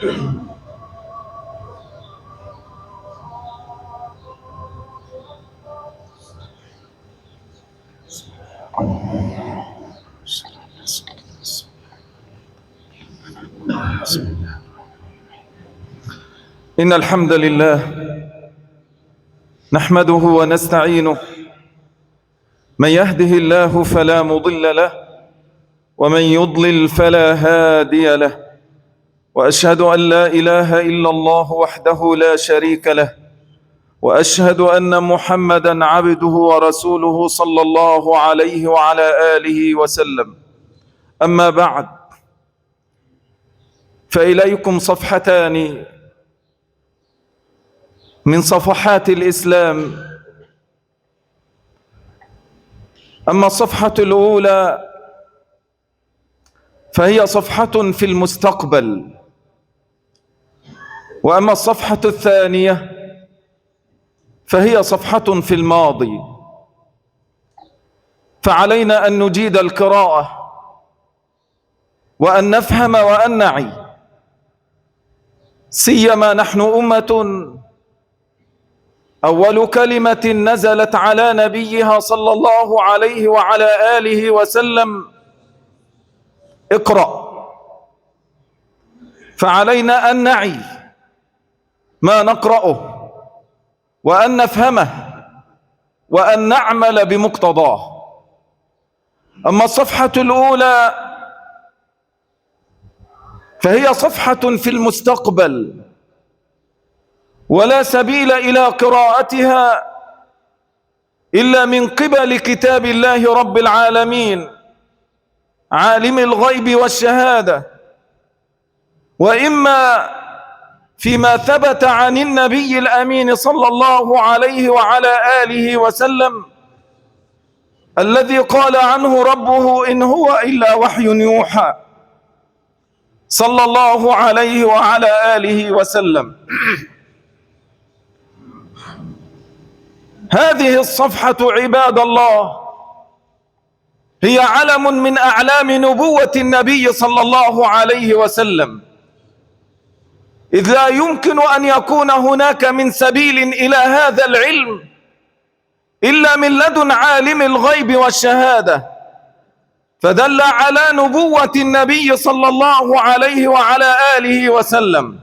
إن الحمد لله نحمده ونستعينه، من يهده الله فلا مضل له ومن يضلل فلا هادي له، وأشهد أن لا إله إلا الله وحده لا شريك له، وأشهد أن محمدًا عبده ورسوله صلى الله عليه وعلى آله وسلم. أما بعد، فإليكم صفحتان من صفحات الإسلام. أما الصفحة الأولى فهي صفحة في المستقبل، وأما الصفحة الثانية فهي صفحة في الماضي. فعلينا أن نجيد القراءة وأن نفهم وأن نعي، سيما نحن أمة أول كلمة نزلت على نبيها صلى الله عليه وعلى آله وسلم اقرأ. فعلينا أن نعي ما نقرأه وأن نفهمه وأن نعمل بمقتضاه. أما الصفحة الأولى فهي صفحة في المستقبل، ولا سبيل إلى قراءتها إلا من قبل كتاب الله رب العالمين عالم الغيب والشهادة، وإما فيما ثبت عن النبي الأمين صلى الله عليه وعلى آله وسلم الذي قال عنه ربه إن هو إلا وحي يوحى صلى الله عليه وعلى آله وسلم. هذه الصفحة عباد الله هي علم من أعلام نبوة النبي صلى الله عليه وسلم، إذ لا يمكن أن يكون هناك من سبيل إلى هذا العلم إلا من لدن عالم الغيب والشهادة، فدل على نبوة النبي صلى الله عليه وعلى آله وسلم.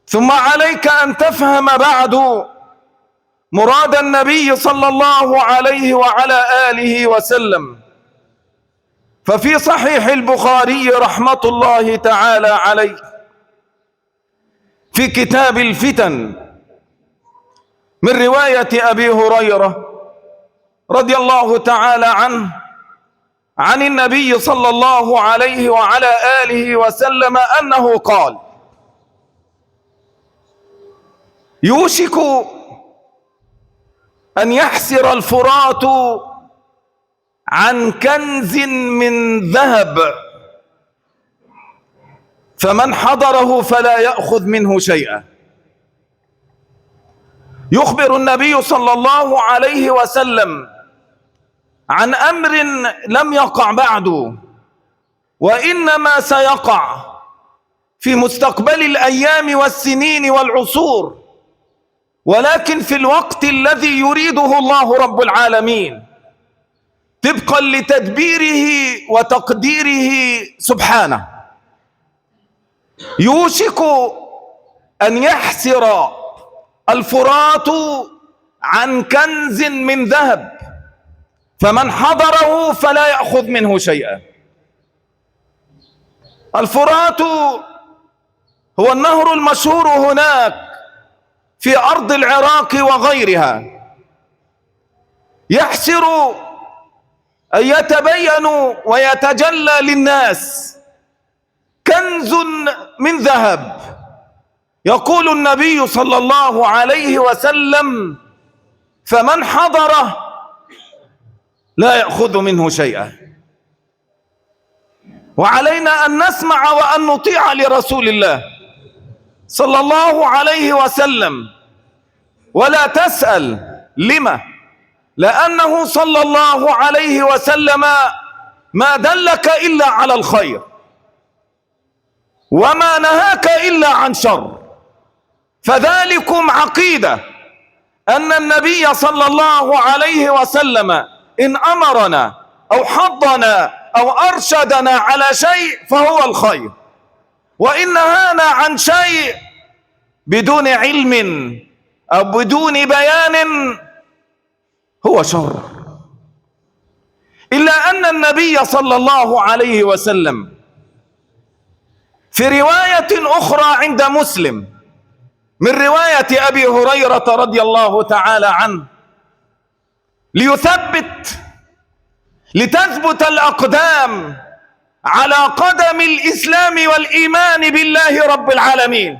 ثم عليك أن تفهم بعد مراد النبي صلى الله عليه وعلى آله وسلم. ففي صحيح البخاري رحمة الله تعالى عليه في كتاب الفتن من رواية أبي هريرة رضي الله تعالى عنه عن النبي صلى الله عليه وعلى آله وسلم أنه قال: يوشك أن يحسر الفرات عن كنز من ذهب، فمن حضره فلا يأخذ منه شيئا. يخبر النبي صلى الله عليه وسلم عن أمر لم يقع بعد، وإنما سيقع في مستقبل الأيام والسنين والعصور، ولكن في الوقت الذي يريده الله رب العالمين طبقا لتدبيره وتقديره سبحانه. يوشك أن يحسر الفرات عن كنز من ذهب، فمن حضره فلا يأخذ منه شيئا. الفرات هو النهر المشهور هناك في أرض العراق وغيرها، يحسر أن يتبين ويتجلى للناس كنز من ذهب. يقول النبي صلى الله عليه وسلم: فمن حضره لا يأخذ منه شيئا. وعلينا أن نسمع وأن نطيع لرسول الله صلى الله عليه وسلم، ولا تسأل لما، لأنه صلى الله عليه وسلم ما دلك إلا على الخير، وما نهاك إلا عن شر. فذلكم عقيدة أن النبي صلى الله عليه وسلم إن أمرنا أو حضنا أو أرشدنا على شيء فهو الخير، وإن نهانا عن شيء بدون علم أو بدون بيان هو شر. إلا أن النبي صلى الله عليه وسلم في رواية أخرى عند مسلم من رواية أبي هريرة رضي الله تعالى عنه لتثبت الأقدام على قدم الإسلام والإيمان بالله رب العالمين،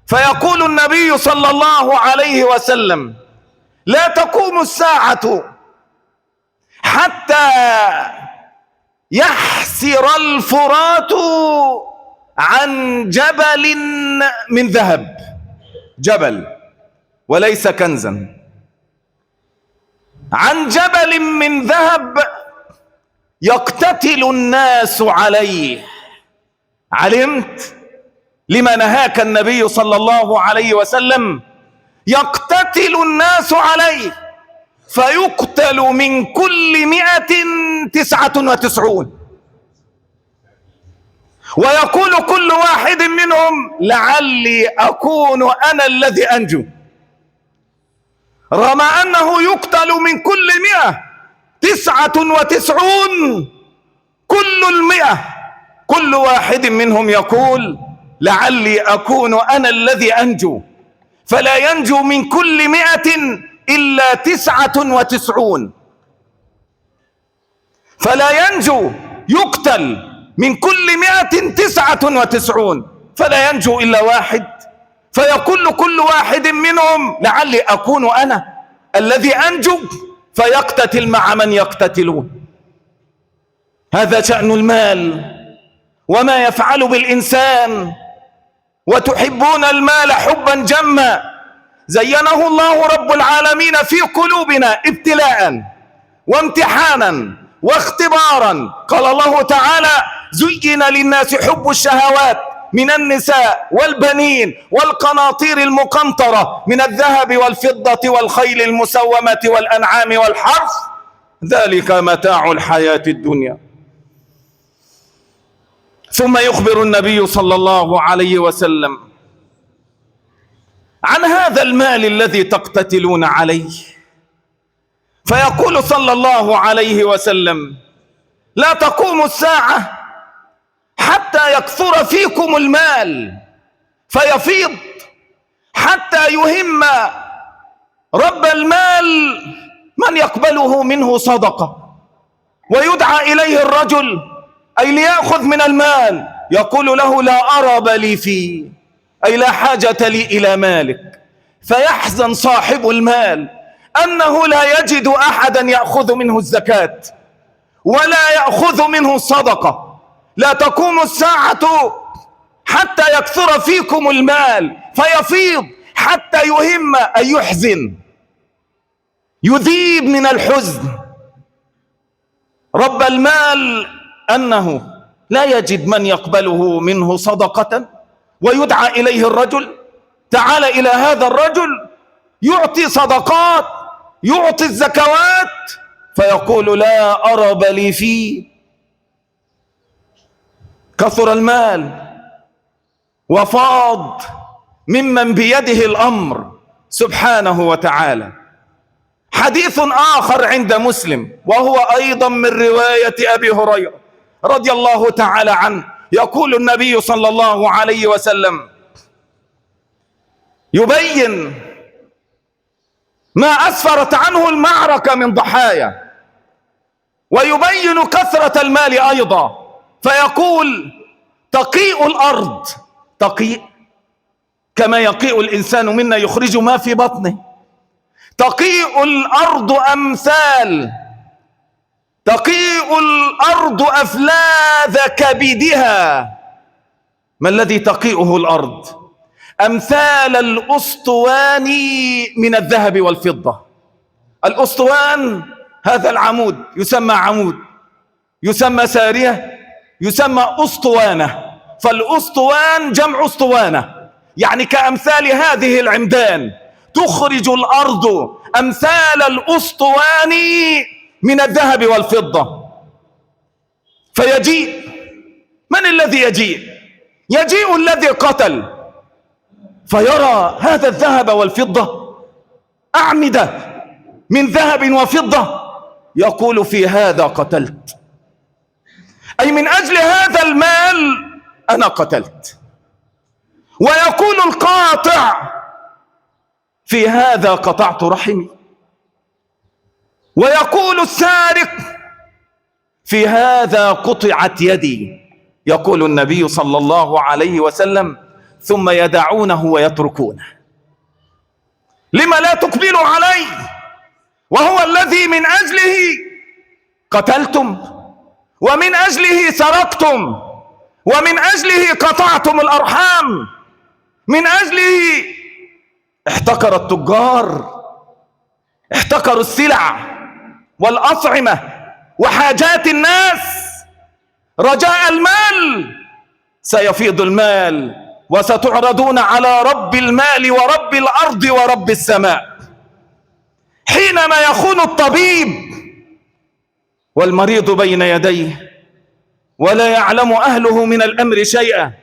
فيقول النبي صلى الله عليه وسلم: لا تقوم الساعة حتى يحسر الفرات عن جبل من ذهب، جبل وليس كنزا، عن جبل من ذهب يقتتل الناس عليه. علمت لما نهاك النبي صلى الله عليه وسلم؟ يقتتل الناس عليه، فيقتل من كل 199، ويقول كل واحد منهم: لعلي أكون أنا الذي أنجو. رغم أنه يقتل من كل 199، كل 100 كل واحد منهم يقول: لعلي أكون أنا الذي أنجو، فلا ينجو من كل 100 إلا 99، فلا ينجو، يقتل من كل 199 فلا ينجو إلا واحد، فيقول كل واحد منهم: لعلي أكون أنا الذي أنجو، فيقتتل مع من يقتتلون. هذا شأن المال وما يفعل بالإنسان. وتحبون المال حبا جما زينه الله رب العالمين في قلوبنا ابتلاء وامتحانا واختبارا. قال الله تعالى: زين للناس حب الشهوات من النساء والبنين والقناطير المقنطرة من الذهب والفضة والخيل المسومة والأنعام والحرث، ذلك متاع الحياة الدنيا. ثم يخبر النبي صلى الله عليه وسلم عن هذا المال الذي تقتتلون عليه، فيقول صلى الله عليه وسلم: لا تقوم الساعة حتى يكثر فيكم المال فيفيض، حتى يهم رب المال من يقبله منه صدقة، ويدعى إليه الرجل أي ليأخذ من المال، يقول له: لا أرب لي فيه، أي لا حاجة لي إلى مالك. فيحزن صاحب المال أنه لا يجد أحدا يأخذ منه الزكاة ولا يأخذ منه الصدقة. لا تقوم الساعة حتى يكثر فيكم المال فيفيض، حتى يهم أن يحزن، يذيب من الحزن رب المال أنه لا يجد من يقبله منه صدقة، ويدعى إليه الرجل: تعال إلى هذا الرجل يعطي صدقات، يعطي الزكوات، فيقول: لا أرب لي فيه. كثر المال وفاض ممن بيده الأمر سبحانه وتعالى. حديث آخر عند مسلم وهو أيضا من رواية أبي هريرة رضي الله تعالى عنه، يقول النبي صلى الله عليه وسلم يبين ما أسفرت عنه المعركة من ضحايا، ويبين كثرة المال أيضا، فيقول: تقيء الأرض، تقيء كما يقيء الإنسان منا يخرج ما في بطنه، تقيء الأرض أمثال، تقيء الأرض أفلاذ كبدها. ما الذي تقيئه الأرض؟ أمثال الأسطوان من الذهب والفضة. الأسطوان هذا العمود يسمى عمود، يسمى سارية، يسمى أسطوانة، فالأسطوان جمع أسطوانة، يعني كأمثال هذه العمدان. تخرج الأرض أمثال الأسطوان من الذهب والفضة. فيجيء من الذي يجيء؟ يجيء الذي قتل، فيرى هذا الذهب والفضة، أعمدة من ذهب وفضة، يقول في هذا قتلت، أي من أجل هذا المال أنا قتلت. ويقول القاطع في هذا قطعت رحمي. ويقول السارق في هذا قطعت يدي. يقول النبي صلى الله عليه وسلم: ثم يدعونه ويتركونه. لما لا تقبلوا عليه وهو الذي من أجله قتلتم، ومن أجله سرقتم، ومن أجله قطعتم الأرحام، من أجله احتكر التجار، احتكروا السلع والأطعمة وحاجات الناس رجاء المال. سيفيض المال وستعرضون على رب المال ورب الأرض ورب السماء. حينما يخون الطبيب والمريض بين يديه ولا يعلم أهله من الأمر شيئا،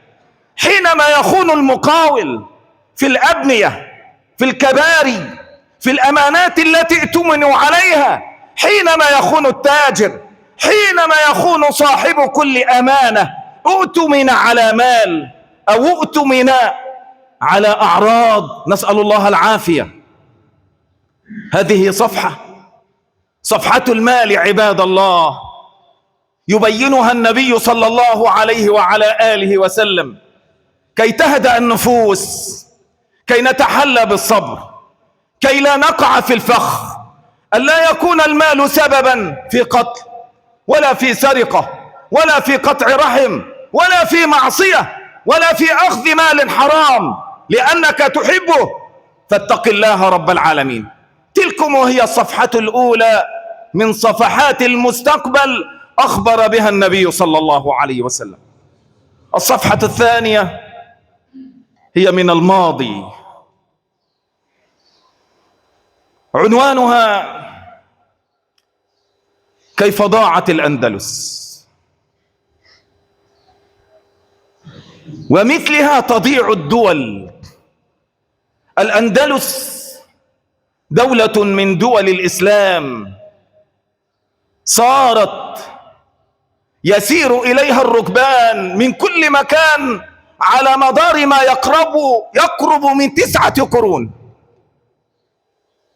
حينما يخون المقاول في الأبنية، في الكباري، في الأمانات التي ائتمنوا عليها، حينما يخون التاجر، حينما يخون صاحب كل أمانة اؤتمن على مال أو اؤتمن على أعراض، نسأل الله العافية. هذه صفحة المال عباد الله، يبينها النبي صلى الله عليه وعلى آله وسلم كي تهدأ النفوس، كي نتحلى بالصبر، كي لا نقع في الفخ، ألا يكون المال سببا في قتل ولا في سرقة ولا في قطع رحم ولا في معصية ولا في أخذ مال حرام لأنك تحبه. فاتق الله رب العالمين. تلكم وهي الصفحة الأولى من صفحات المستقبل أخبر بها النبي صلى الله عليه وسلم. الصفحة الثانية هي من الماضي، عنوانها كيف ضاعت الأندلس، ومثلها تضيع الدول. الأندلس دولة من دول الإسلام صارت يسير إليها الركبان من كل مكان على مدار ما يقرب من 9 قرون.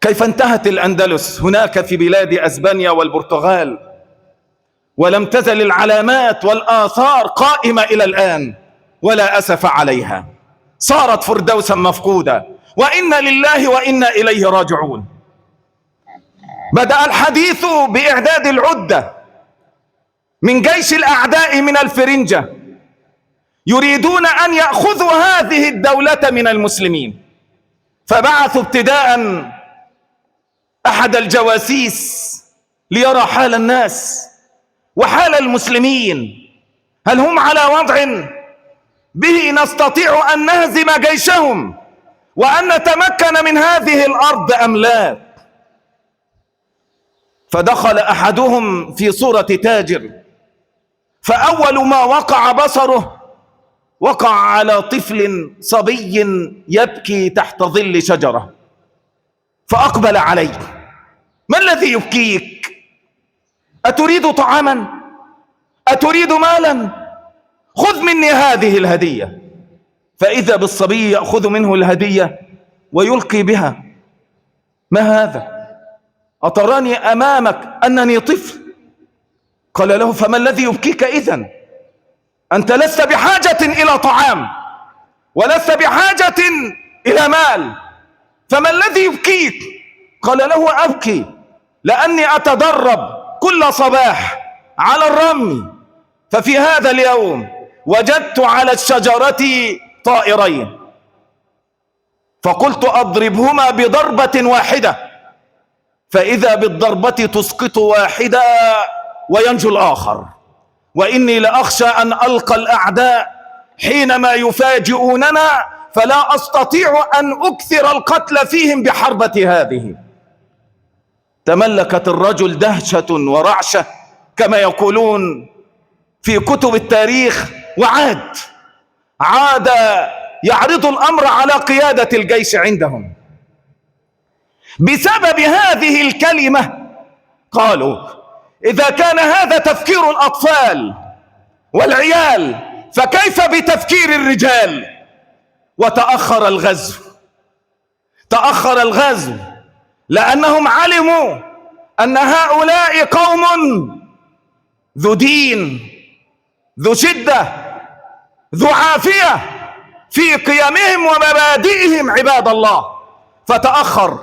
كيف انتهت الأندلس هناك في بلاد أسبانيا والبرتغال، ولم تزل العلامات والآثار قائمة إلى الآن ولا أسف عليها. صارت فردوسا مفقودة، وإنا لله وإنا إليه راجعون. بدأ الحديث بإعداد العدة من جيش الأعداء من الفرنجة، يريدون أن يأخذوا هذه الدولة من المسلمين، فبعثوا ابتداء أحد الجواسيس ليرى حال الناس وحال المسلمين، هل هم على وضع به نستطيع أن نهزم جيشهم وأن نتمكن من هذه الأرض أم لا؟ فدخل أحدهم في صورة تاجر، فأول ما وقع بصره وقع على طفل صبي يبكي تحت ظل شجرة، فأقبل عليه: ما الذي يبكيك؟ أتريد طعاما؟ أتريد مالا؟ خذ مني هذه الهدية. فإذا بالصبي يأخذ منه الهدية ويلقي بها: ما هذا؟ أتراني أمامك أنني طفل؟ قال له: فما الذي يبكيك إذن؟ أنت لست بحاجة إلى طعام ولست بحاجة إلى مال، فما الذي يبكيك؟ قال له: أبكي لأني أتدرب كل صباح على الرمي، ففي هذا اليوم وجدت على الشجرة طائرين، فقلت أضربهما بضربة واحدة، فإذا بالضربة تسقط واحدة وينجو الآخر، وإني لأخشى أن ألقى الأعداء حينما يفاجئوننا فلا أستطيع أن أكثر القتل فيهم بحربة هذه. تملكت الرجل دهشة ورعشة كما يقولون في كتب التاريخ، عاد يعرض الأمر على قيادة الجيش عندهم بسبب هذه الكلمة. قالوا إذا كان هذا تفكير الأطفال والعيال فكيف بتفكير الرجال؟ وتأخر الغزو، تأخر الغزو لأنهم علموا أن هؤلاء قوم ذو دين، ذو شدة، ذو عافية في قيمهم ومبادئهم عباد الله، فتأخر.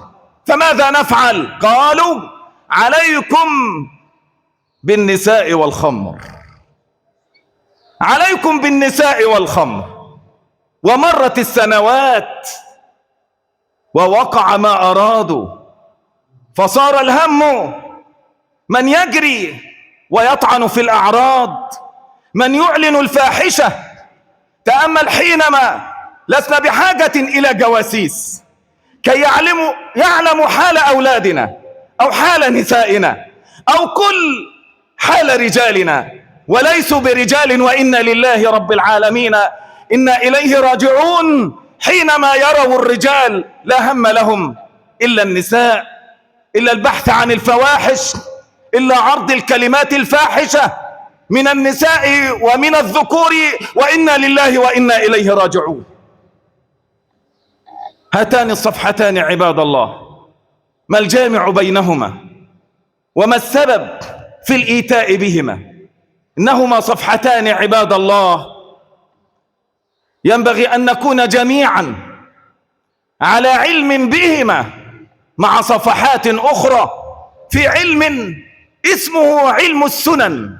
فماذا نفعل؟ قالوا عليكم بالنساء والخمر، عليكم بالنساء والخمر. ومرت السنوات ووقع ما أرادوا، فصار الهم من يجري ويطعن في الأعراض، من يعلن الفاحشة. تأمل حينما لسنا بحاجة إلى جواسيس كي يعلموا حال أولادنا أو حال نسائنا أو كل حال رجالنا، وليسوا برجال وإنا لله رب العالمين إنا إليه راجعون. حينما يروا الرجال لا هم لهم إلا النساء، إلا البحث عن الفواحش، إلا عرض الكلمات الفاحشة من النساء ومن الذكور، وإنا لله وإنا إليه راجعون. هاتان الصفحتان عباد الله، ما الجامع بينهما وما السبب في الإيتاء بهما؟ إنهما صفحتان عباد الله ينبغي أن نكون جميعا على علم بهما، مع صفحات أخرى في علم اسمه علم السنن،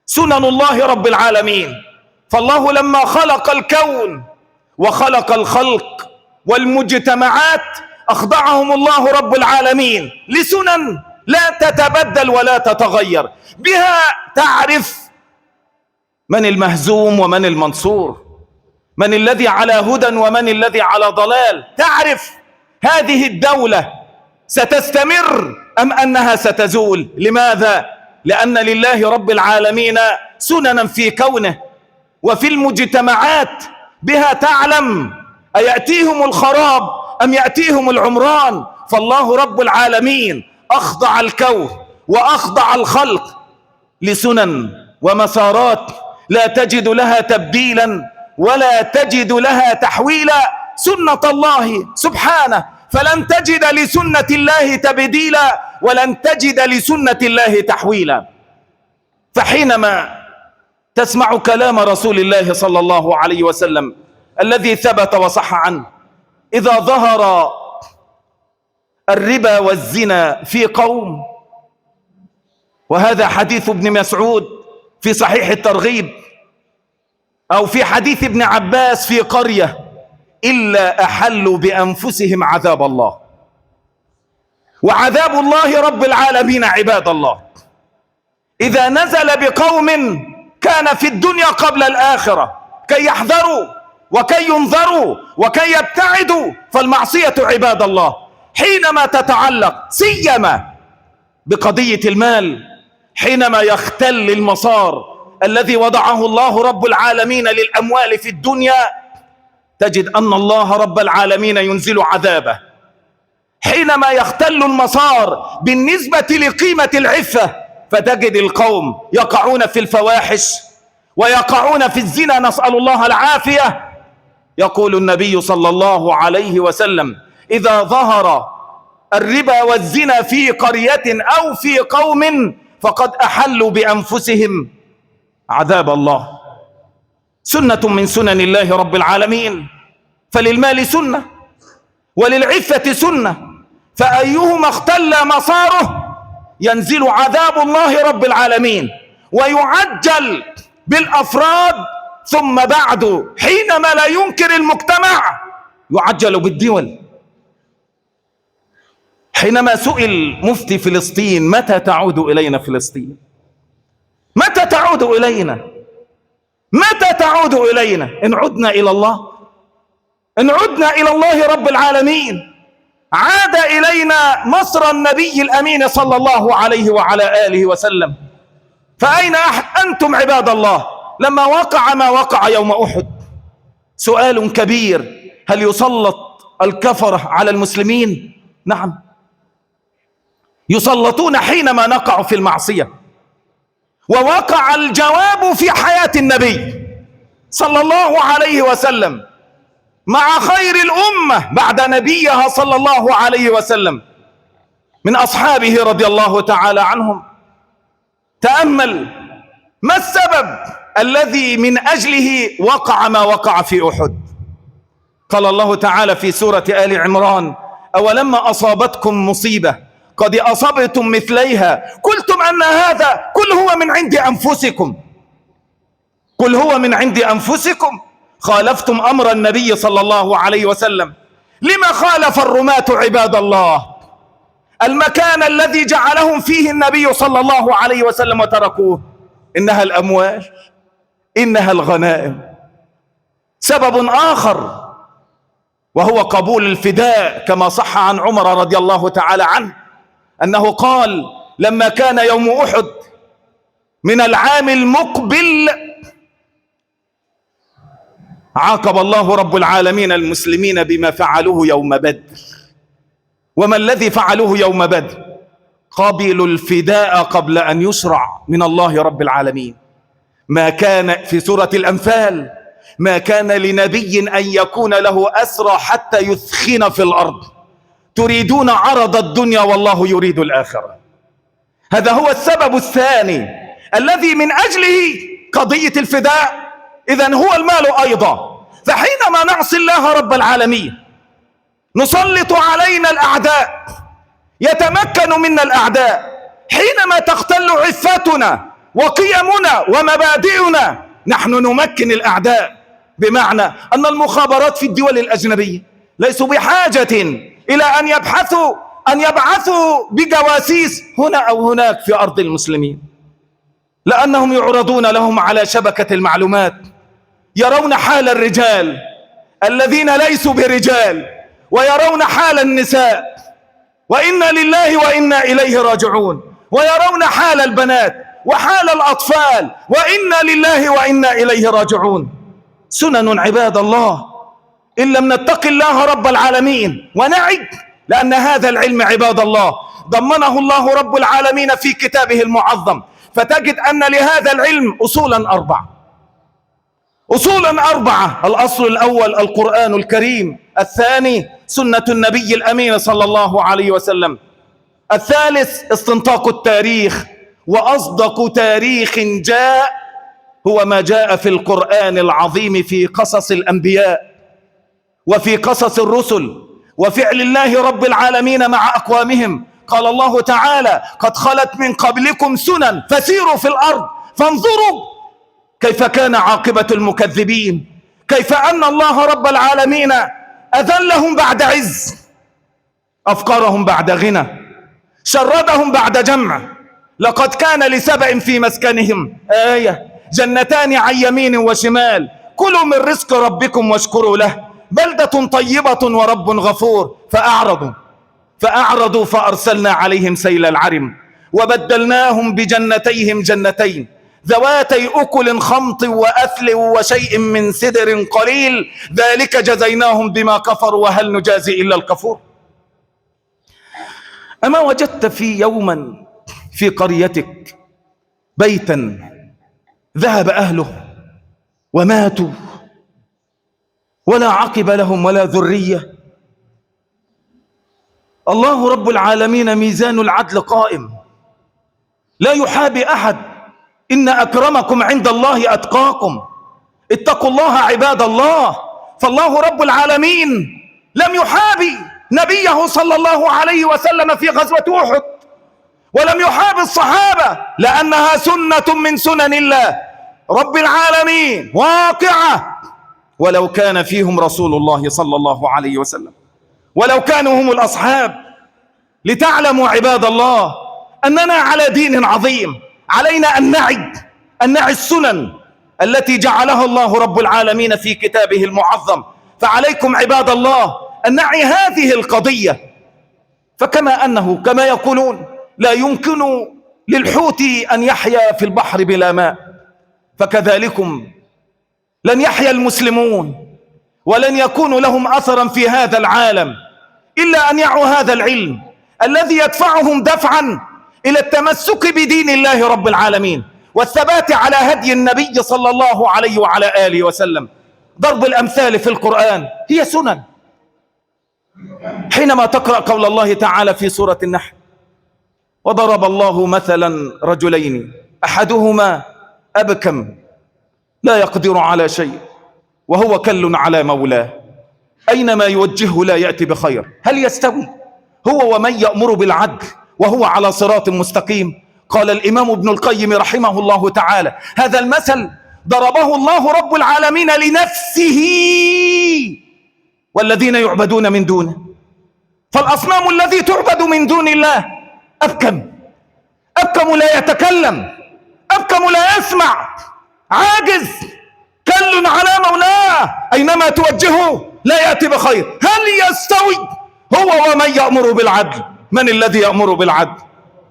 سنن الله رب العالمين. فالله لما خلق الكون وخلق الخلق والمجتمعات أخضعهم الله رب العالمين لسنن لا تتبدل ولا تتغير، بها تعرف من المهزوم ومن المنصور، من الذي على هدى ومن الذي على ضلال، تعرف هذه الدولة ستستمر أم أنها ستزول. لماذا؟ لأن لله رب العالمين سننا في كونه وفي المجتمعات، بها تعلم أيأتيهم الخراب أم يأتيهم العمران. فالله رب العالمين أخضع الكون وأخضع الخلق لسنن ومسارات لا تجد لها تبديلا ولا تجد لها تحويلا، سنة الله سبحانه، فلن تجد لسنة الله تبديلا ولن تجد لسنة الله تحويلا. فحينما تسمع كلام رسول الله صلى الله عليه وسلم الذي ثبت وصح عنه، إذا ظهر الربا والزنا في قوم، وهذا حديث ابن مسعود في صحيح الترغيب، أو في حديث ابن عباس في قرية، إلا أحلوا بأنفسهم عذاب الله. وعذاب الله رب العالمين عباد الله إذا نزل بقوم كان في الدنيا قبل الآخرة كي يحذروا وكي ينذروا وكي يبتعدوا. فالمعصية عباد الله حينما تتعلق سيما بقضية المال، حينما يختل المسار الذي وضعه الله رب العالمين للأموال في الدنيا، تجد أن الله رب العالمين ينزل عذابه. حينما يختل المسار بالنسبة لقيمة العفة، فتجد القوم يقعون في الفواحش ويقعون في الزنا، نسأل الله العافية. يقول النبي صلى الله عليه وسلم: إذا ظهر الربا والزنا في قرية أو في قوم فقد أحلوا بأنفسهم عذاب الله. سنة من سنن الله رب العالمين. فللمال سنة وللعفة سنة، فأيهما اختل مساره ينزل عذاب الله رب العالمين ويعجل بالأفراد، ثم بعد حينما لا ينكر المجتمع يعجل بالدول. حينما سئل مفتي فلسطين: متى تعود إلينا فلسطين؟ متى تعود إلينا؟ متى تعود إلينا؟ إن عدنا إلى الله، إن عدنا إلى الله رب العالمين. عاد إلينا مصر النبي الأمين صلى الله عليه وعلى آله وسلم. فأين أنتم عباد الله لما وقع ما وقع يوم أحد؟ سؤال كبير: هل يسلط الكفرة على المسلمين؟ نعم، يسلطون حينما نقع في المعصية. ووقع الجواب في حياة النبي صلى الله عليه وسلم مع خير الأمة بعد نبيها صلى الله عليه وسلم من أصحابه رضي الله تعالى عنهم. تأمل ما السبب الذي من أجله وقع ما وقع في أحد. قال الله تعالى في سورة آل عمران: أولما أصابتكم مصيبة قد أصبتم مثليها قلتم أن هذا قل هو من عند أنفسكم، قل هو من عند أنفسكم. خالفتم أمر النبي صلى الله عليه وسلم. لما خالف الرماة عباد الله المكان الذي جعلهم فيه النبي صلى الله عليه وسلم وتركوه؟ إنها الأموال، إنها الغنائم. سبب آخر وهو قبول الفداء، كما صح عن عمر رضي الله تعالى عنه أنه قال: لما كان يوم أحد من العام المقبل عاقب الله رب العالمين المسلمين بما فعلوه يوم بدر. وما الذي فعلوه يوم بدر؟ قبلوا الفداء قبل أن يشرع من الله رب العالمين. ما كان في سورة الأنفال: ما كان لنبي أن يكون له أسرى حتى يثخن في الأرض تريدون عرض الدنيا والله يريد الآخرة. هذا هو السبب الثاني الذي من أجله قضية الفداء. إذن هو المال أيضا. فحينما نعصي الله رب العالمين نسلط علينا الأعداء، يتمكن منا الأعداء. حينما تختل عفتنا وقيمنا ومبادئنا نحن نمكن الأعداء، بمعنى أن المخابرات في الدول الأجنبية ليسوا بحاجة إلى أن يبعثوا بجواسيس هنا أو هناك في أرض المسلمين، لأنهم يعرضون لهم على شبكة المعلومات، يرون حال الرجال الذين ليسوا برجال، ويرون حال النساء وإنا لله وإنا إليه راجعون، ويرون حال البنات وحال الأطفال وإنا لله وإنا إليه راجعون. سنن عباد الله إن لم نتق الله رب العالمين ونعد، لأن هذا العلم عباد الله ضمنه الله رب العالمين في كتابه المعظم. فتجد أن لهذا العلم أصولا أربعة. الأصل الأول القرآن الكريم، الثاني سنة النبي الأمين صلى الله عليه وسلم، الثالث استنطاق التاريخ. وأصدق تاريخ جاء هو ما جاء في القرآن العظيم في قصص الأنبياء وفي قصص الرسل وفعل الله رب العالمين مع أقوامهم. قال الله تعالى: قد خلت من قبلكم سنن فسيروا في الأرض فانظروا كيف كان عاقبة المكذبين، كيف أن الله رب العالمين أذلهم بعد عز، أفقرهم بعد غنى، شردهم بعد جمع. لقد كان لسبأ في مسكنهم آية جنتان عن يمين وشمال كلوا من رزق ربكم واشكروا له بلدة طيبة ورب غفور. فأعرضوا فأرسلنا عليهم سيل العرم وبدلناهم بجنتيهم جنتين ذواتي أكل خمط وأثل وشيء من سدر قليل ذلك جزيناهم بما كفروا وهل نجازي إلا الكفور. أما وجدت في يوما في قريتك بيتا ذهب أهله وماتوا ولا عقب لهم ولا ذرية؟ الله رب العالمين ميزان العدل قائم، لا يحابي أحد. إن أكرمكم عند الله أتقاكم. اتقوا الله عباد الله. فالله رب العالمين لم يحابي نبيه صلى الله عليه وسلم في غزوة أحد، ولم يحابي الصحابة، لأنها سنة من سنن الله رب العالمين واقعة. ولو كان فيهم رسول الله صلى الله عليه وسلم، ولو كانوا هم الأصحاب. لتعلموا عباد الله أننا على دين عظيم، علينا أن نعي السنن التي جعلها الله رب العالمين في كتابه المعظم. فعليكم عباد الله أن نعي هذه القضية. فكما أنه كما يقولون لا يمكن للحوت أن يحيا في البحر بلا ماء، فكذلكم لن يحيا المسلمون ولن يكون لهم أثرا في هذا العالم إلا أن يعوا هذا العلم الذي يدفعهم دفعا إلى التمسك بدين الله رب العالمين والثبات على هدي النبي صلى الله عليه وعلى آله وسلم. ضرب الأمثال في القرآن هي سنن. حينما تقرأ قول الله تعالى في سورة النحل: وضرب الله مثلا رجلين أحدهما أبكم لا يقدر على شيء وهو كل على مولاه أينما يوجهه لا يأتي بخير هل يستوي هو ومن يأمر بالعدل وهو على صراط مستقيم؟ قال الإمام ابن القيم رحمه الله تعالى: هذا المثل ضربه الله رب العالمين لنفسه والذين يعبدون من دونه. فالأصنام الذي تعبد من دون الله أبكم لا يتكلم، أبكم لا يسمع، عاجز، كل على مولاه أينما توجهه لا يأتي بخير هل يستوي هو ومن يأمر بالعدل؟ من الذي يأمر بالعدل؟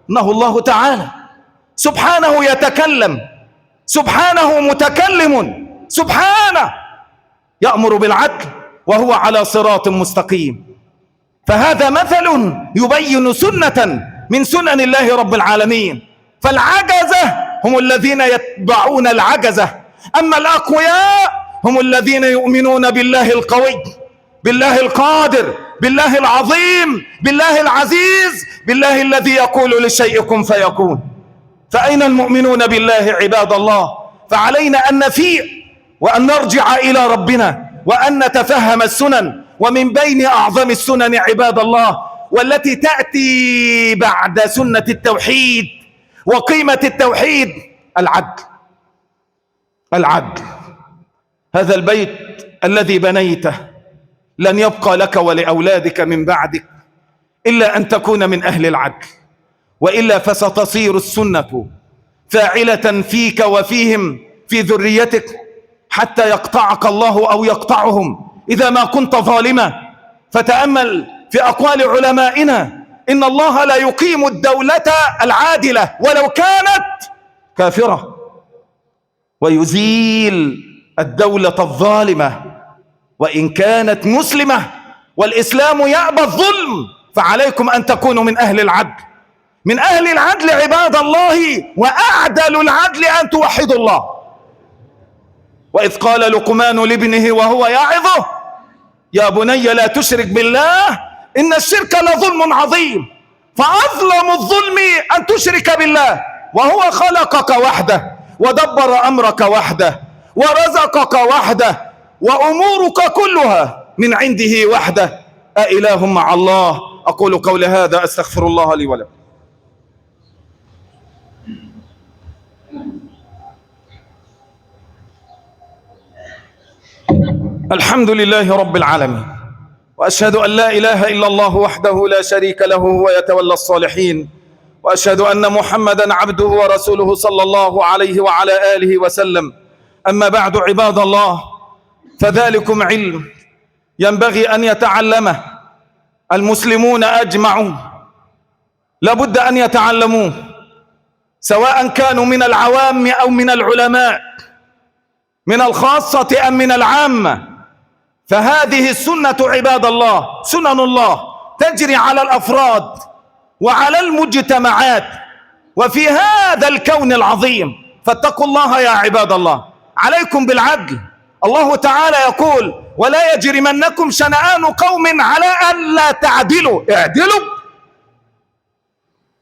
إنه الله تعالى، سبحانه يتكلم، سبحانه متكلم، سبحانه يأمر بالعدل وهو على صراط مستقيم. فهذا مثل يبين سنة من سنن الله رب العالمين. فالعجزة هم الذين يتبعون العجزة، أما الأقوياء هم الذين يؤمنون بالله القوي، بالله القادر، بالله العظيم، بالله العزيز، بالله الذي يقول للشيء كن فيكون. فأين المؤمنون بالله عباد الله؟ فعلينا أن نفيق وأن نرجع إلى ربنا وأن نتفهم السنن. ومن بين أعظم السنن عباد الله والتي تأتي بعد سنة التوحيد وقيمة التوحيد العدل. هذا البيت الذي بنيته لن يبقى لك ولأولادك من بعدك إلا أن تكون من أهل العدل، وإلا فستصير السنة فاعلة فيك وفيهم في ذريتك حتى يقطعك الله أو يقطعهم إذا ما كنت ظالما. فتأمل في أقوال علمائنا: إن الله لا يقيم الدولة العادلة ولو كانت كافرة، ويزيل الدولة الظالمة وإن كانت مسلمة، والإسلام يأبى الظلم. فعليكم أن تكونوا من أهل العدل، من أهل العدل عباد الله. وأعدل العدل أن توحدوا الله. وإذ قال لقمان لابنه وهو يعظه: يا بني لا تشرك بالله إن الشرك لظلم عظيم. فأظلم الظلم أن تشرك بالله وهو خلقك وحده ودبر أمرك وحده ورزقك وحده وأمورك كلها من عنده وحده، أإله مع الله؟ أقول قولي هذا أستغفر الله لي ولكم. الحمد لله رب العالمين، وأشهد أن لا إله إلا الله وحده لا شريك له ويتولى الصالحين، وأشهد أن محمدا عبده ورسوله صلى الله عليه وعلى آله وسلم. أما بعد عباد الله، فذلكم علم ينبغي أن يتعلمه المسلمون أجمعون، لابد أن يتعلموه، سواء كانوا من العوام أو من العلماء، من الخاصة أم من العامة. فهذه السنة عباد الله سنن الله تجري على الأفراد وعلى المجتمعات وفي هذا الكون العظيم. فاتقوا الله يا عباد الله، عليكم بالعدل. الله تعالى يقول: ولا يجرمنكم شنآن قوم على أن لا تعدلوا اعدلوا.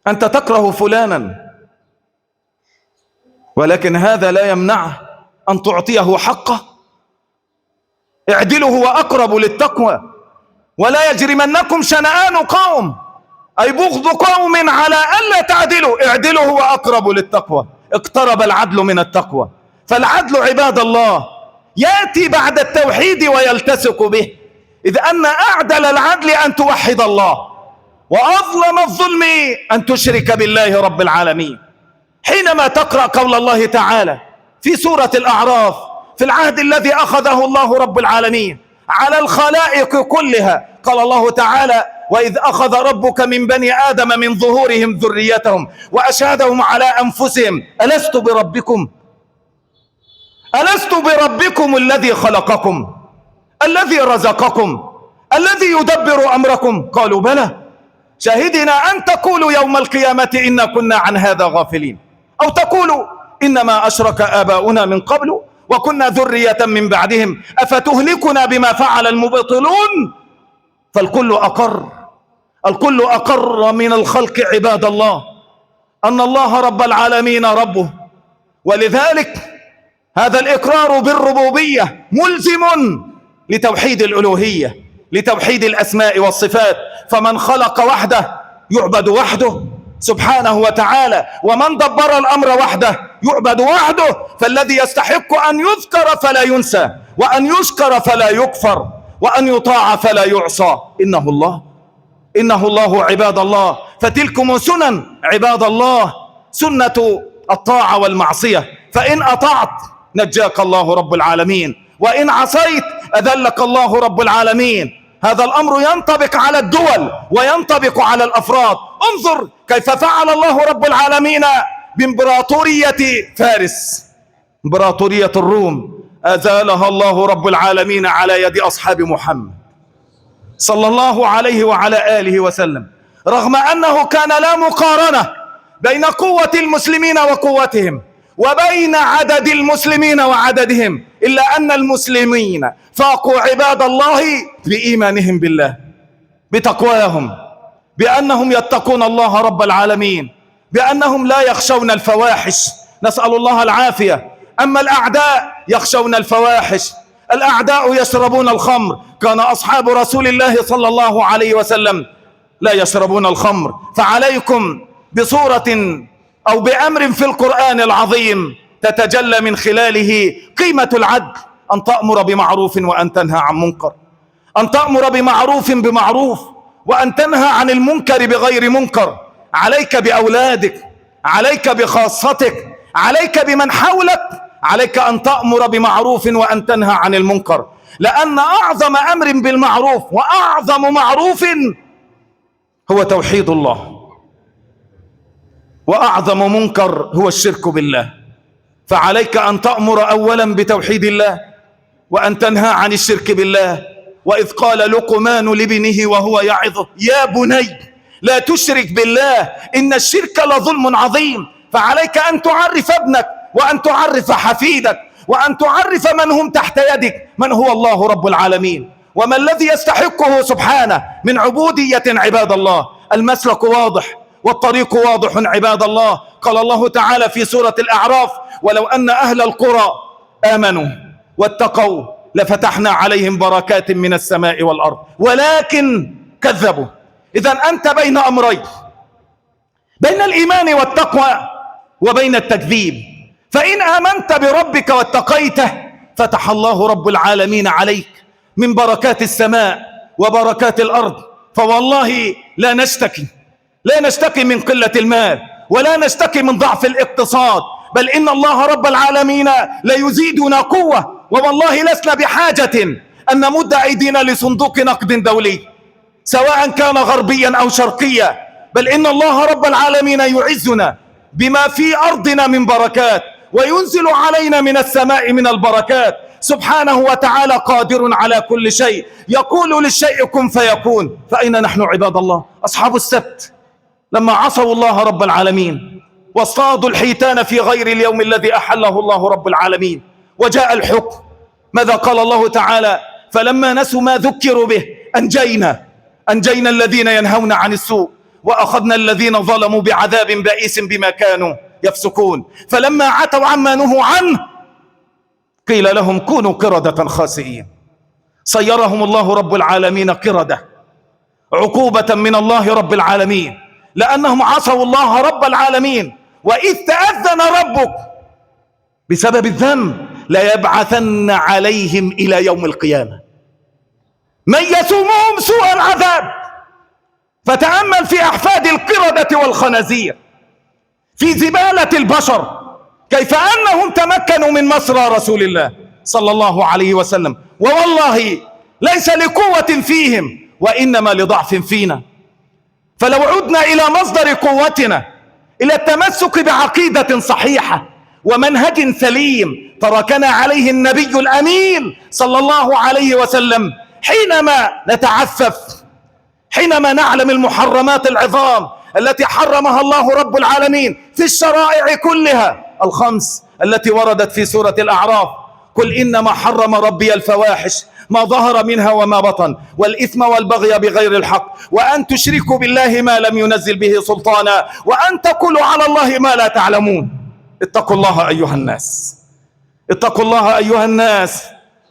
أنت تكره فلانا ولكن هذا لا يمنعه أن تعطيه حقه. اعدلوا هو أقرب للتقوى. ولا يجرمنكم شنآن قوم أي بغض قوم على ألا تعدلوا اعدلوا هو أقرب للتقوى. اقترب العدل من التقوى. فالعدل عباد الله يأتي بعد التوحيد ويلتصق به، إذ أن أعدل العدل أن توحد الله، وأظلم الظلم أن تشرك بالله رب العالمين. حينما تقرأ قول الله تعالى في سورة الأعراف في العهد الذي أخذه الله رب العالمين على الخلائق كلها. قال الله تعالى: وإذ أخذ ربك من بني آدم من ظهورهم ذريتهم وأشهدهم على أنفسهم ألست بربكم الذي خلقكم الذي رزقكم الذي يدبر أمركم قالوا بلى شهدنا أن تقولوا يوم القيامة إنا كنا عن هذا غافلين أو تقولوا إنما أشرك آباؤنا من قبل وكنا ذرية من بعدهم أفتهلكنا بما فعل المبطلون. الكل أقر من الخلق عباد الله أن الله رب العالمين ربه، ولذلك هذا الإقرار بالربوبية ملزم لتوحيد الألوهية، لتوحيد الأسماء والصفات. فمن خلق وحده يعبد وحده سبحانه وتعالى، ومن دبر الأمر وحده يعبد وحده. فالذي يستحق أن يذكر فلا ينسى، وأن يشكر فلا يكفر، وأن يطاع فلا يعصى إنه الله عباد الله. فتلكم سنن عباد الله، سنة الطاعة والمعصية. فإن أطعت نجاك الله رب العالمين، وإن عصيت أذلك الله رب العالمين. هذا الأمر ينطبق على الدول وينطبق على الأفراد. انظر كيف فعل الله رب العالمين بإمبراطورية فارس، إمبراطورية الروم، أزالها الله رب العالمين على يد أصحاب محمد صلى الله عليه وعلى آله وسلم، رغم أنه كان لا مقارنة بين قوة المسلمين وقوتهم وبين عدد المسلمين وعددهم، إلا أن المسلمين فاقوا عباد الله بإيمانهم بالله، بتقواهم، بأنهم يتقون الله رب العالمين، بأنهم لا يخشون الفواحش، نسأل الله العافية. أما الأعداء يخشون الفواحش، الأعداء يشربون الخمر. كان أصحاب رسول الله صلى الله عليه وسلم لا يشربون الخمر. فعليكم بصورة أو بأمر في القرآن العظيم تتجلى من خلاله قيمة العدل، أن تأمر بمعروف وأن تنهى عن منكر، أن تأمر بمعروف بمعروف وأن تنهى عن المنكر بغير منكر. عليك بأولادك، عليك بخاصتك، عليك بمن حولك، عليك أن تأمر بمعروف وأن تنهى عن المنكر، لأن أعظم أمر بالمعروف وأعظم معروف هو توحيد الله، وأعظم منكر هو الشرك بالله. فعليك أن تأمر أولا بتوحيد الله وأن تنهى عن الشرك بالله. وإذ قال لقمان لابنه وهو يعظه: يا بني لا تشرك بالله إن الشرك لظلم عظيم. فعليك أن تعرف ابنك وأن تعرف حفيدك وأن تعرف من هم تحت يدك من هو الله رب العالمين وما الذي يستحقه سبحانه من عبودية عباد الله. المسلك واضح والطريق واضح عباد الله. قال الله تعالى في سورة الأعراف: ولو أن أهل القرى آمنوا واتقوا لفتحنا عليهم بركات من السماء والأرض ولكن كذبوا. إذن أنت بين أمرين، بين الإيمان والتقوى وبين التكذيب. فإن آمنت بربك واتقيته فتح الله رب العالمين عليك من بركات السماء وبركات الأرض. فوالله لا نشتكي من قلة المال ولا نشتكي من ضعف الاقتصاد، بل إن الله رب العالمين ليزيدنا قوة. ووالله لسنا بحاجة أن نمد أيدينا لصندوق نقد دولي سواء كان غربيا أو شرقيا، بل إن الله رب العالمين يعزنا بما في أرضنا من بركات وينزل علينا من السماء من البركات. سبحانه وتعالى قادر على كل شيء، يقول للشيء كن فيكون. فأين نحن عباد الله؟ أصحاب السبت لما عصوا الله رب العالمين واصطادوا الحيتان في غير اليوم الذي أحله الله رب العالمين وجاء الحكم، ماذا قال الله تعالى؟ فلما نسوا ما ذكروا به أنجينا الذين ينهون عن السوء وأخذنا الذين ظلموا بعذاب بئيس بما كانوا يفسقون. فلما عتوا عما نهوا عنه قيل لهم كونوا قردة خاسئين. صيرهم الله رب العالمين قردة عقوبة من الله رب العالمين لأنهم عصوا الله رب العالمين. وإذ تأذن ربك بسبب الذنب ليبعثن عليهم إلى يوم القيامة من يسومهم سوء العذاب. فتأمل في أحفاد القردة والخنازير، في زبالة البشر، كيف أنهم تمكنوا من مسرى رسول الله صلى الله عليه وسلم، ووالله ليس لقوة فيهم وإنما لضعف فينا. فلو عدنا إلى مصدر قوتنا، إلى التمسك بعقيدة صحيحة ومنهج سليم تركنا عليه النبي الأمين صلى الله عليه وسلم، حينما نتعفف، حينما نعلم المحرمات العظام التي حرمها الله رب العالمين في الشرائع كلها الخمس التي وردت في سورة الأعراف: قل إنما حرم ربي الفواحش ما ظهر منها وما بطن والإثم والبغي بغير الحق وأن تشركوا بالله ما لم ينزل به سلطانا وأن تقولوا على الله ما لا تعلمون. اتقوا الله أيها الناس، اتقوا الله أيها الناس،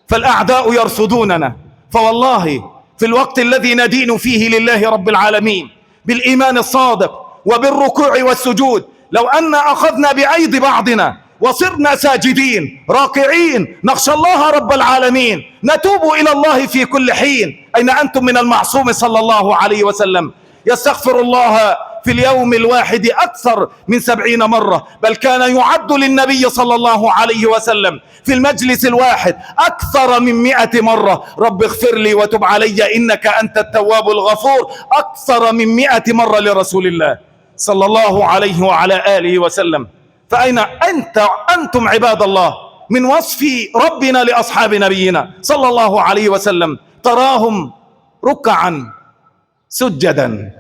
فالأعداء يرصدوننا. فوالله في الوقت الذي ندين فيه لله رب العالمين بالإيمان الصادق وبالركوع والسجود، لو أن أخذنا بأيدي بعضنا وصرنا ساجدين راكعين نخشى الله رب العالمين، نتوب إلى الله في كل حين. أين أنتم من المعصوم صلى الله عليه وسلم؟ يستغفر الله في اليوم الواحد أكثر من 70 مرة، بل كان يعد للنبي صلى الله عليه وسلم في المجلس الواحد أكثر من 100 مرة: رب اغفر لي وتب علي إنك أنت التواب الغفور. أكثر من 100 مرة لرسول الله صلى الله عليه وعلى آله وسلم. فأين أنتم عباد الله من وصف ربنا لأصحاب نبينا صلى الله عليه وسلم؟ تراهم ركعا سجدا،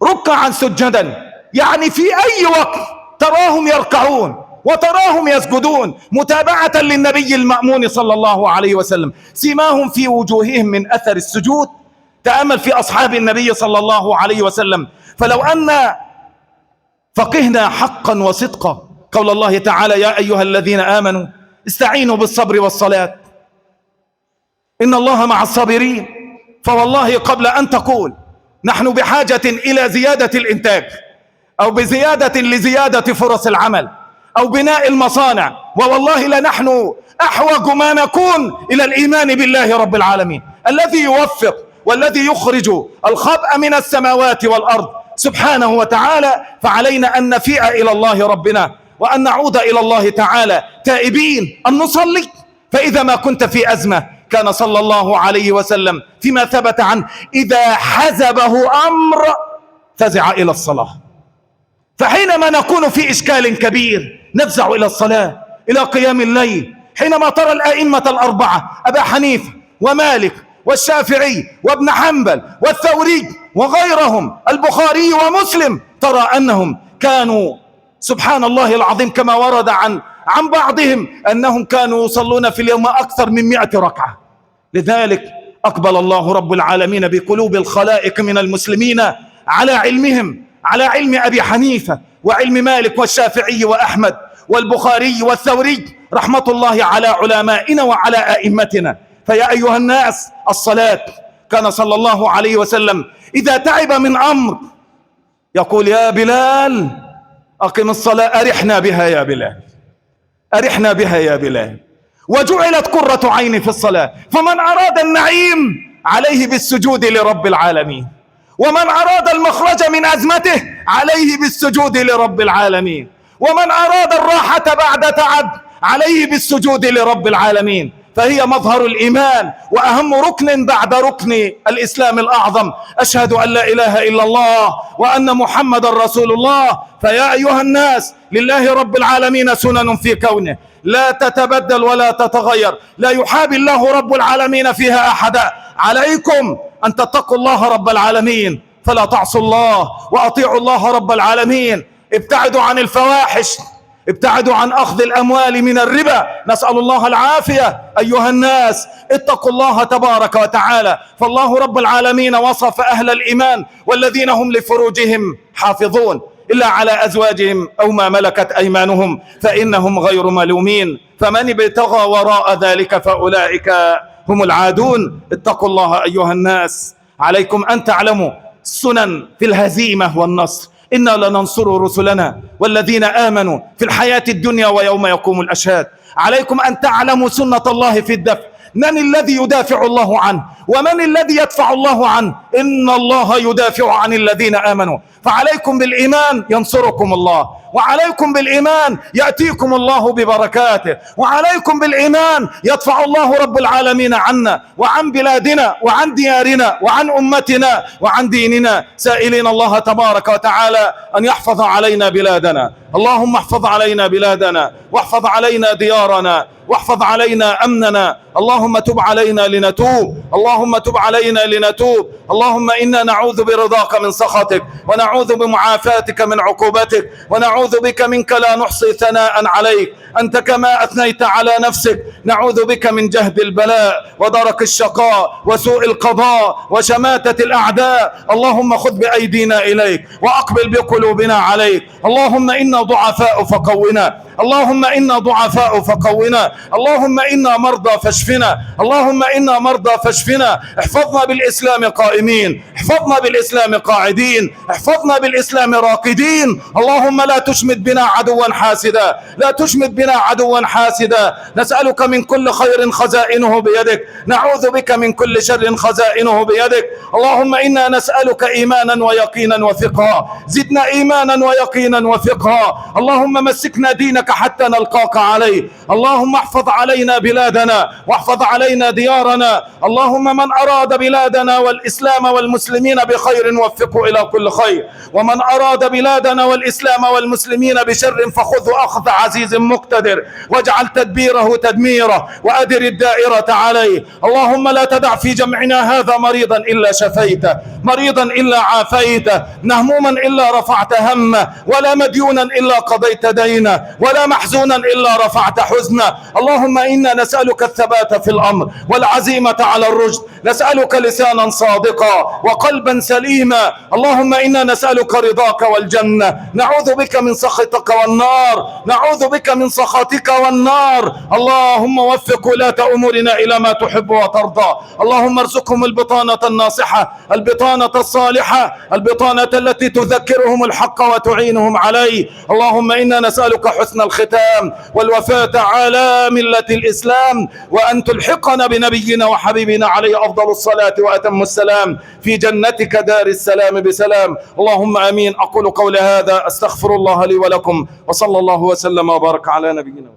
ركعا سجدا، يعني في أي وقت تراهم يركعون وتراهم يسجدون متابعة للنبي المأمون صلى الله عليه وسلم. سيماهم في وجوههم من أثر السجود. تأمل في أصحاب النبي صلى الله عليه وسلم. فلو أن فقهنا حقا وصدقا قول الله تعالى: يا أيها الذين آمنوا استعينوا بالصبر والصلاة إن الله مع الصابرين. فوالله قبل أن تقول نحن بحاجة إلى زيادة الإنتاج أو بزيادة لزيادة فرص العمل أو بناء المصانع، ووالله لنحن أحوج ما نكون إلى الإيمان بالله رب العالمين الذي يوفق والذي يخرج الخبأ من السماوات والأرض سبحانه وتعالى. فعلينا أن نفيء إلى الله ربنا وأن نعود إلى الله تعالى تائبين، أن نصلي. فإذا ما كنت في أزمة كان صلى الله عليه وسلم فيما ثبت عنه إذا حزبه أمر فزع إلى الصلاة. فحينما نكون في إشكال كبير نفزع إلى الصلاة، إلى قيام الليل. حينما ترى الأئمة الأربعة أبا حنيفة ومالك والشافعي وابن حنبل والثوري وغيرهم البخاري ومسلم، ترى أنهم كانوا سبحان الله العظيم كما ورد عن بعضهم أنهم كانوا يصلون في اليوم أكثر من 100 ركعة. لذلك أقبل الله رب العالمين بقلوب الخلائق من المسلمين على علمهم، على علم أبي حنيفة وعلم مالك والشافعي وأحمد والبخاري والثوري، رحمة الله على علمائنا وعلى أئمتنا. فيا أيها الناس، الصلاة، كان صلى الله عليه وسلم إذا تعب من أمر يقول: يا بلال أقم الصلاة، أرحنا بها يا بلال، أرحنا بها يا بلال. وجعلت قرة عيني في الصلاة. فمن أراد النعيم عليه بالسجود لرب العالمين، ومن أراد المخرج من أزمته عليه بالسجود لرب العالمين، ومن أراد الراحة بعد تعب عليه بالسجود لرب العالمين. فهي مظهر الإيمان وأهم ركن بعد ركن الإسلام الأعظم: أشهد أن لا إله إلا الله وأن محمد رسول الله. فيا أيها الناس، لله رب العالمين سنن في كونه لا تتبدل ولا تتغير، لا يحابي الله رب العالمين فيها أحدا. عليكم أن تتقوا الله رب العالمين فلا تعصوا الله، وأطيعوا الله رب العالمين. ابتعدوا عن الفواحش، ابتعدوا عن أخذ الأموال من الربا، نسأل الله العافية. أيها الناس، اتقوا الله تبارك وتعالى. فالله رب العالمين وصف أهل الإيمان والذين هم لفروجهم حافظون إلا على أزواجهم أو ما ملكت أيمانهم فإنهم غير ملومين، فمن ابتغى وراء ذلك فأولئك هم العادون. اتقوا الله أيها الناس. عليكم أن تعلموا السنن في الهزيمة والنصر. إنا لننصر رسلنا والذين آمنوا في الحياة الدنيا ويوم يقوم الأشهاد. عليكم أن تعلموا سنة الله في الدفع. من الذي يدافع الله عنه ومن الذي يدفع الله عنه؟ إن الله يدافع عن الذين آمنوا. فعليكم بالإيمان ينصركم الله، وعليكم بالإيمان يأتيكم الله ببركاته، وعليكم بالإيمان يدفع الله رب العالمين عنا وعن بلادنا وعن ديارنا وعن أمتنا وعن ديننا، سائلين الله تبارك وتعالى أن يحفظ علينا بلادنا. اللهم احفظ علينا بلادنا، واحفظ علينا ديارنا، واحفظ علينا أمننا. اللهم تب علينا لنتوب، اللهم تب علينا لنتوب. اللهم إنا نعوذ برضاك من سخطك، ونعوذ بمعافاتك من عقوبتك، ونعوذ بك منك لا نحصي ثناء عليك أنت كما أثنيت على نفسك. نعوذ بك من جهد البلاء ودرك الشقاء وسوء القضاء وشماتة الأعداء. اللهم خذ بأيدينا إليك وأقبل بقلوبنا عليك. اللهم إنا ضعفاء فقونا، اللهم إنا ضعفاء فقونا، اللهم إنا مرضى فاشفنا، اللهم إنا مرضى فاشفنا. احفظنا بالإسلام قائمين، احفظنا بالإسلام قاعدين، احفظنا بالإسلام راقدين. اللهم لا تشمت بنا عدوا حاسدا، لا تشمت بنا عدوا حاسدا. نسألك من كل خير خزائنه بيدك، نعوذ بك من كل شر خزائنه بيدك. اللهم إنا نسألك إيمانا ويقينا وفقها، زدنا إيمانا ويقينا وفقها. اللهم مسكنا دينك حتى نلقاك عليه. اللهم احفظ علينا بلادنا واحفظ علينا ديارنا. اللهم من أراد بلادنا والإسلام والمسلمين بخير وفقه إلى كل خير، ومن أراد بلادنا والإسلام والمسلمين بشر فخذه أخذ عزيز مقتدر، واجعل تدبيره تدميره، وأدر الدائرة عليه. اللهم لا تدع في جمعنا هذا مريضا إلا شفيته، مريضا إلا عافيته، مهموما إلا رفعت همه، ولا مديونا إلا قضيت دينه، ولا محزونا إلا رفعت حزنه. اللهم إنا نسألك الثبات في الأمر والعزيمة على الرشد، نسألك لسانا صادقا وقلبا سليما. اللهم إنا نسألك رضاك والجنة، نعوذ بك من سخطك والنار، نعوذ بك من سخطك والنار. اللهم وفق ولاة أمورنا إلى ما تحب وترضى. اللهم ارزقهم البطانة الناصحة، البطانة الصالحة، البطانة التي تذكرهم الحق وتعينهم عليه. اللهم إنا نسألك حسن الختام والوفاة على ملة الإسلام، وأن تلحقنا بنبينا وحبيبنا عليه أفضل الصلاة وأتم السلام في جنتك دار السلام بسلام. اللهم آمين. أقول قول هذا أستغفر الله لي ولكم، وصلى الله وسلم وبارك على نبينا.